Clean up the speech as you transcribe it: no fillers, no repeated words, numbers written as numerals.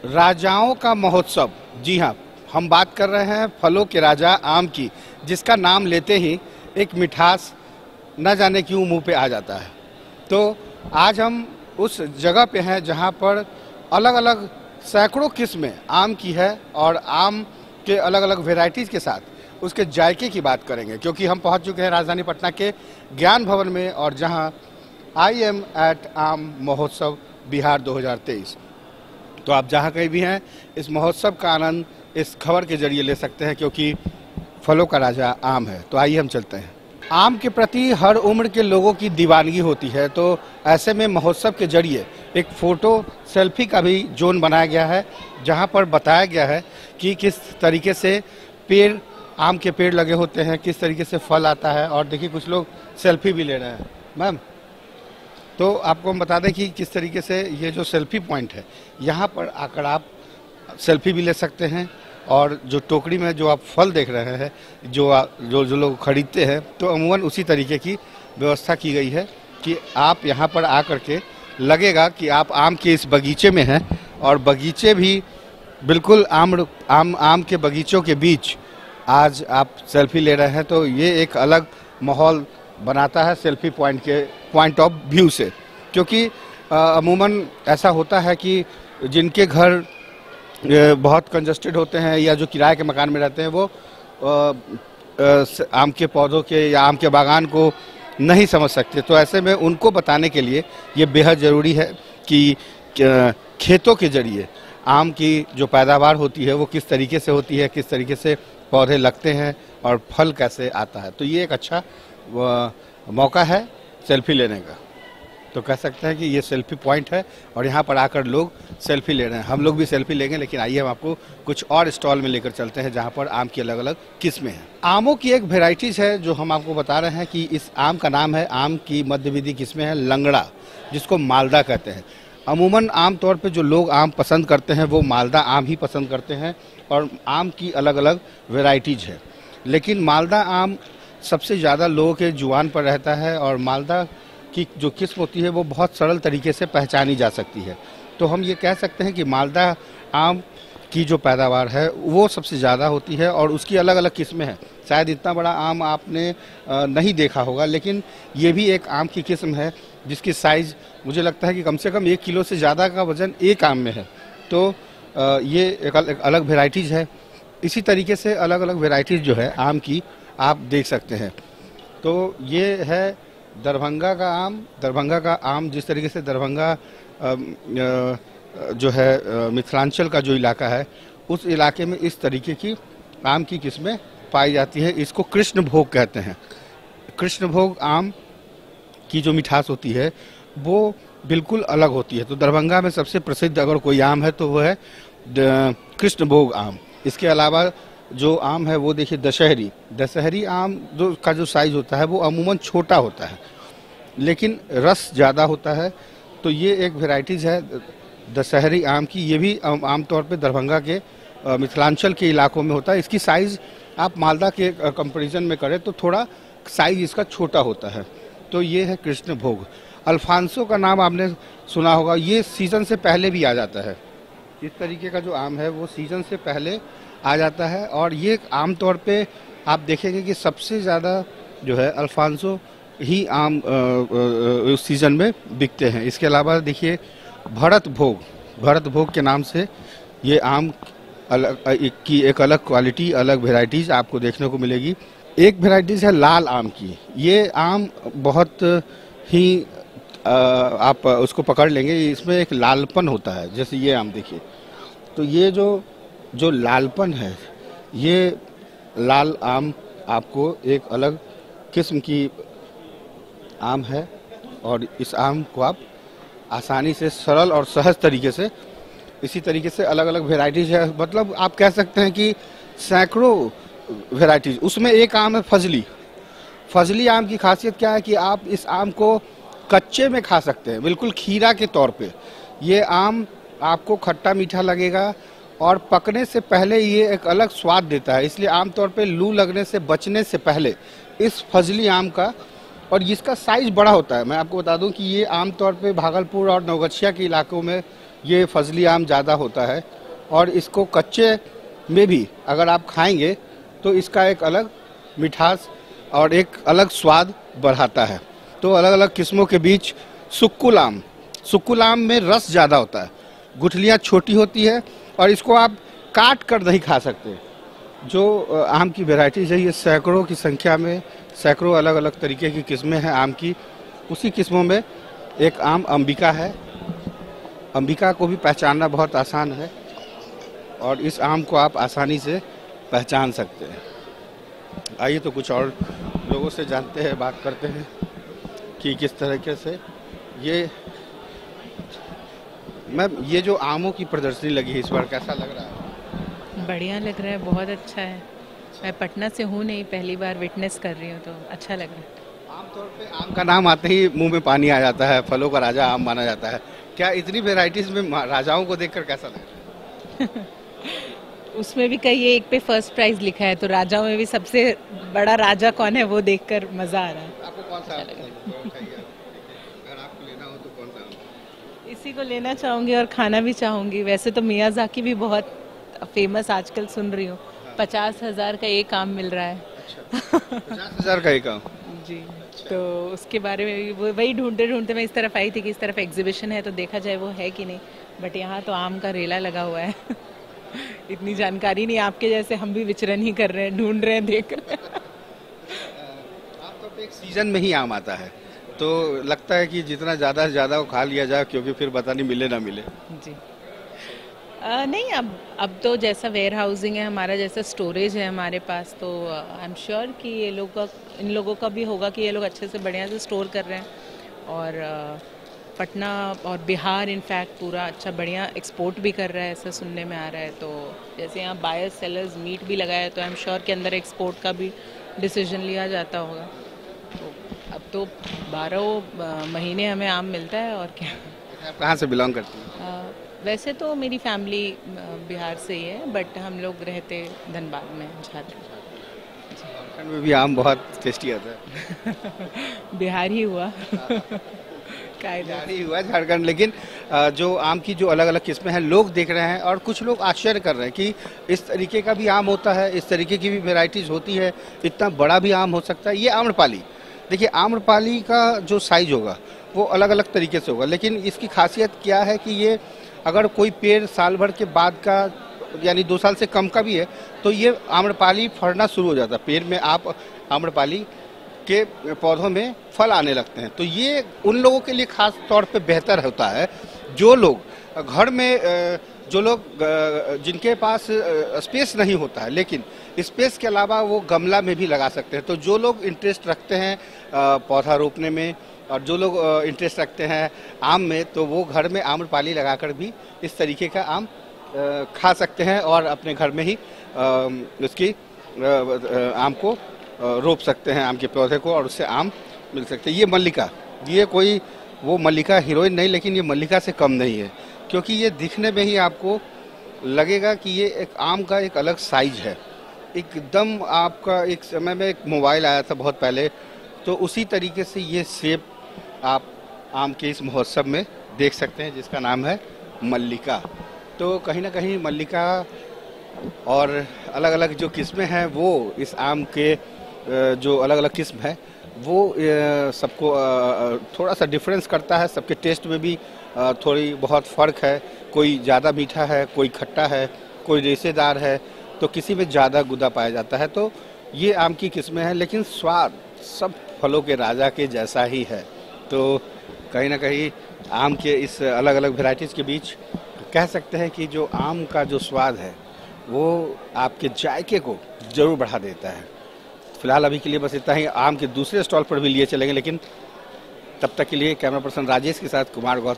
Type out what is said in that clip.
राजाओं का महोत्सव। जी हाँ, हम बात कर रहे हैं फलों के राजा आम की, जिसका नाम लेते ही एक मिठास न जाने क्यों मुंह पे आ जाता है। तो आज हम उस जगह पे हैं जहाँ पर अलग अलग सैकड़ों किस्में आम की है और आम के अलग अलग वेराइटीज़ के साथ उसके जायके की बात करेंगे, क्योंकि हम पहुँच चुके हैं राजधानी पटना के ज्ञान भवन में, और जहाँ आई एम एट आम महोत्सव बिहार 2023। तो आप जहाँ कहीं भी हैं इस महोत्सव का आनंद इस खबर के जरिए ले सकते हैं, क्योंकि फलों का राजा आम है। तो आइए हम चलते हैं। आम के प्रति हर उम्र के लोगों की दीवानगी होती है, तो ऐसे में महोत्सव के जरिए एक फ़ोटो सेल्फी का भी जोन बनाया गया है, जहाँ पर बताया गया है कि किस तरीके से पेड़, आम के पेड़ लगे होते हैं, किस तरीके से फल आता है। और देखिए कुछ लोग सेल्फी भी ले रहे हैं। मैम, तो आपको हम बता दें कि किस तरीके से ये जो सेल्फी पॉइंट है, यहाँ पर आकर आप सेल्फी भी ले सकते हैं। और जो टोकरी में जो आप फल देख रहे हैं, जो लोग खरीदते हैं, तो अमूमन उसी तरीके की व्यवस्था की गई है कि आप यहाँ पर आकर के लगेगा कि आप आम के इस बगीचे में हैं, और बगीचे भी बिल्कुल आम के बगीचों के बीच आज आप सेल्फी ले रहे हैं। तो ये एक अलग माहौल बनाता है सेल्फी पॉइंट के पॉइंट ऑफ व्यू से, क्योंकि अमूमन ऐसा होता है कि जिनके घर बहुत कंजस्टेड होते हैं या जो किराए के मकान में रहते हैं, वो आम के पौधों के या आम के बागान को नहीं समझ सकते। तो ऐसे में उनको बताने के लिए ये बेहद ज़रूरी है कि खेतों के जरिए आम की जो पैदावार होती है वो किस तरीके से होती है, किस तरीके से पौधे लगते हैं और फल कैसे आता है। तो ये एक अच्छा मौका है सेल्फी लेने का। तो कह सकते हैं कि ये सेल्फी पॉइंट है और यहाँ पर आकर लोग सेल्फी ले रहे हैं। हम लोग भी सेल्फी लेंगे, लेकिन आइए हम आपको कुछ और स्टॉल में लेकर चलते हैं जहाँ पर आम की अलग अलग किस्में हैं। आमों की एक वेराइटीज़ है जो हम आपको बता रहे हैं कि इस आम का नाम है, आम की मध्यविधि किस्में हैं लंगड़ा, जिसको मालदा कहते हैं। अमूमन आम तौर पे जो लोग आम पसंद करते हैं वो मालदा आम ही पसंद करते हैं, और आम की अलग अलग वेराइटीज़ है। लेकिन मालदा आम सबसे ज़्यादा लोगों के जुबान पर रहता है, और मालदा की जो किस्म होती है वो बहुत सरल तरीके से पहचानी जा सकती है। तो हम ये कह सकते हैं कि मालदा आम की जो पैदावार है वो सबसे ज़्यादा होती है, और उसकी अलग अलग किस्में हैं। शायद इतना बड़ा आम आपने नहीं देखा होगा, लेकिन ये भी एक आम की किस्म है जिसकी साइज़ मुझे लगता है कि कम से कम 1 किलो से ज़्यादा का वज़न एक आम में है। तो ये एक अलग वेराइटीज़ है। इसी तरीके से अलग अलग वेराइटीज़ जो है आम की आप देख सकते हैं। तो ये है दरभंगा का आम। दरभंगा का आम जिस तरीके से दरभंगा जो है मिथिलांचल का जो इलाका है, उस इलाके में इस तरीके की आम की किस्में पाई जाती है। इसको कृष्ण भोग कहते हैं। कृष्ण भोग आम की जो मिठास होती है वो बिल्कुल अलग होती है। तो दरभंगा में सबसे प्रसिद्ध अगर कोई आम है तो वो है कृष्ण भोग आम। इसके अलावा जो आम है वो देखिए दशहरी आम का जो साइज़ होता है वो अमूमन छोटा होता है, लेकिन रस ज़्यादा होता है। तो ये एक वेराइटीज़ है दशहरी आम की। ये भी आमतौर पे दरभंगा के मिथिलांचल के इलाकों में होता है। इसकी साइज़ आप मालदा के कंपैरिजन में करें तो थोड़ा साइज़ इसका छोटा होता है। तो ये है कृष्ण भोग। अल्फांसो का नाम आपने सुना होगा, ये सीज़न से पहले भी आ जाता है। इस तरीके का जो आम है वो सीज़न से पहले आ जाता है, और ये आम तौर पे आप देखेंगे कि सबसे ज़्यादा जो है अल्फांसो ही आम उस सीज़न में बिकते हैं। इसके अलावा देखिए भरत भोग के नाम से ये आम की एक अलग क्वालिटी, अलग वेराइटीज़ आपको देखने को मिलेगी। एक वेराइटीज़ है लाल आम की। ये आम बहुत ही आप उसको पकड़ लेंगे, इसमें एक लालपन होता है। जैसे ये आम देखिए, तो ये जो लालपन है, ये लाल आम आपको एक अलग किस्म की आम है, और इस आम को आप आसानी से सरल और सहज तरीके से, इसी तरीके से अलग अलग वेराइटीज़ है। मतलब आप कह सकते हैं कि सैकड़ों वेराइटीज़। उसमें एक आम है फजली आम की खासियत क्या है कि आप इस आम को कच्चे में खा सकते हैं, बिल्कुल खीरा के तौर पे। ये आम आपको खट्टा मीठा लगेगा, और पकने से पहले ये एक अलग स्वाद देता है। इसलिए आमतौर पे लू लगने से बचने से पहले इस फजली आम का, और इसका साइज़ बड़ा होता है। मैं आपको बता दूं कि ये आमतौर पे भागलपुर और नवगछिया के इलाकों में ये फजली आम ज़्यादा होता है और इसको कच्चे में भी अगर आप खाएंगे तो इसका एक अलग मिठास और एक अलग स्वाद बढ़ाता है। तो अलग अलग किस्मों के बीच सुक्कुल आम में रस ज़्यादा होता है, गुठलियाँ छोटी होती है और इसको आप काट कर नहीं खा सकते। जो आम की वेराइटीज़ है ये सैकड़ों की संख्या में, सैकड़ों अलग अलग तरीके की किस्में हैं आम की। उसी किस्मों में एक आम अंबिका है। अंबिका को भी पहचानना बहुत आसान है और इस आम को आप आसानी से पहचान सकते हैं। आइए तो कुछ और लोगों से जानते हैं, बात करते हैं कि किस तरीके से मैम ये जो आमों की प्रदर्शनी लगी है इस बार कैसा लग रहा है? बढ़िया लग रहा है, बहुत अच्छा है। मैं पटना से हूँ नहीं, पहली बार विटनेस कर रही हूँ तो अच्छा लग रहा है। आमतौर पे आम का नाम आते ही मुंह में पानी आ जाता है, फलों का राजा आम माना जाता है। क्या इतनी वेराइटीज में राजाओं को देखकर कैसा लग रहा है? उसमें भी कई एक पे फर्स्ट प्राइज लिखा है, तो राजाओं में भी सबसे बड़ा राजा कौन है वो देखकर मजा आ रहा है। आपको कौन सा अगर आपको लेना हो तो कौन सा आम? इसी को लेना चाहूंगी और खाना भी चाहूंगी। वैसे तो मियाजाकी भी बहुत फेमस आजकल सुन रही हूँ। 50,000 का एक आम मिल रहा है। अच्छा, 50,000 का एक आम जी। तो उसके बारे में भी वही ढूंढते ढूंढते मैं इस तरफ आई थी कि इस तरफ एग्जीबिशन है तो देखा जाए वो है कि नहीं। बट यहाँ तो आम का रेला लगा हुआ है। इतनी जानकारी नहीं, आपके जैसे हम भी विचरण ही कर रहे हैं, ढूंढ रहे हैं, देख रहे हैं। आमतौर पे एक सीजन में ही आम आता है तो लगता है कि जितना ज़्यादा से ज़्यादा वो खा लिया जाए, क्योंकि फिर पता नहीं मिले ना मिले। जी। नहीं, अब तो जैसा वेयर हाउसिंग है हमारा, जैसा स्टोरेज है हमारे पास, तो आई एम श्योर कि इन लोगों का भी होगा कि ये लोग अच्छे से बढ़िया से स्टोर कर रहे हैं। और पटना और बिहार इनफैक्ट पूरा अच्छा बढ़िया एक्सपोर्ट भी कर रहा है, ऐसा सुनने में आ रहा है। तो जैसे यहाँ बायर्स सेलर्स मीट भी लगाया है तो आई एम श्योर के अंदर एक्सपोर्ट का भी डिसीजन लिया जाता होगा। तो अब तो 12 महीने हमें आम मिलता है और क्या। आप कहाँ से बिलोंग करती हैं? वैसे तो मेरी फैमिली बिहार से ही है, बट हम लोग रहते धनबाद में, झारखंड। झारखंड में भी आम बहुत टेस्टी आता है। बिहार ही हुआ। बिहार ही हुआ झारखंड। लेकिन जो आम की जो अलग अलग किस्में हैं लोग देख रहे हैं और कुछ लोग आश्चर्य कर रहे हैं कि इस तरीके का भी आम होता है, इस तरीके की भी वेराइटीज़ होती है, इतना बड़ा भी आम हो सकता है। ये आम्रपाली, देखिए आम्रपाली का जो साइज होगा वो अलग अलग तरीके से होगा, लेकिन इसकी खासियत क्या है कि ये अगर कोई पेड़ साल भर के बाद का यानी 2 साल से कम का भी है तो ये आम्रपाली फड़ना शुरू हो जाता है। पेड़ में आप आम्रपाली के पौधों में फल आने लगते हैं। तो ये उन लोगों के लिए खास तौर पे बेहतर होता है जो लोग घर में जो लोग जिनके पास स्पेस नहीं होता है, लेकिन स्पेस के अलावा वो गमला में भी लगा सकते हैं। तो जो लोग इंटरेस्ट रखते हैं पौधा रोपने में और जो लोग इंटरेस्ट रखते हैं आम में, तो वो घर में आम्रपाली लगाकर भी इस तरीके का आम खा सकते हैं और अपने घर में ही उसकी आम को रोप सकते हैं, आम के पौधे को, और उससे आम मिल सकते हैं। ये मल्लिका, ये कोई वो मल्लिका हीरोइन नहीं, लेकिन ये मल्लिका से कम नहीं है, क्योंकि ये दिखने में ही आपको लगेगा कि ये एक आम का एक अलग साइज है एकदम। आपका एक समय में एक मोबाइल आया था बहुत पहले, तो उसी तरीके से ये शेप आप आम के इस महोत्सव में देख सकते हैं जिसका नाम है मल्लिका। तो कहीं ना कहीं मल्लिका और अलग अलग जो किस्में हैं वो इस आम के जो अलग अलग किस्म है वो सबको थोड़ा सा डिफरेंस करता है। सबके टेस्ट में भी थोड़ी बहुत फ़र्क है। कोई ज़्यादा मीठा है, कोई खट्टा है, कोई रेशेदार है, तो किसी में ज़्यादा गुदा पाया जाता है। तो ये आम की किस्में हैं, लेकिन स्वाद सब फलों के राजा के जैसा ही है। तो कहीं ना कहीं आम के इस अलग अलग वेराइटीज़ के बीच कह सकते हैं कि जो आम का जो स्वाद है वो आपके जायके को ज़रूर बढ़ा देता है। फिलहाल अभी के लिए बस इतना ही। आम के दूसरे स्टॉल पर भी लिए चलेंगे, लेकिन तब तक के लिए कैमरा पर्सन राजेश के साथ कुमार गौतम।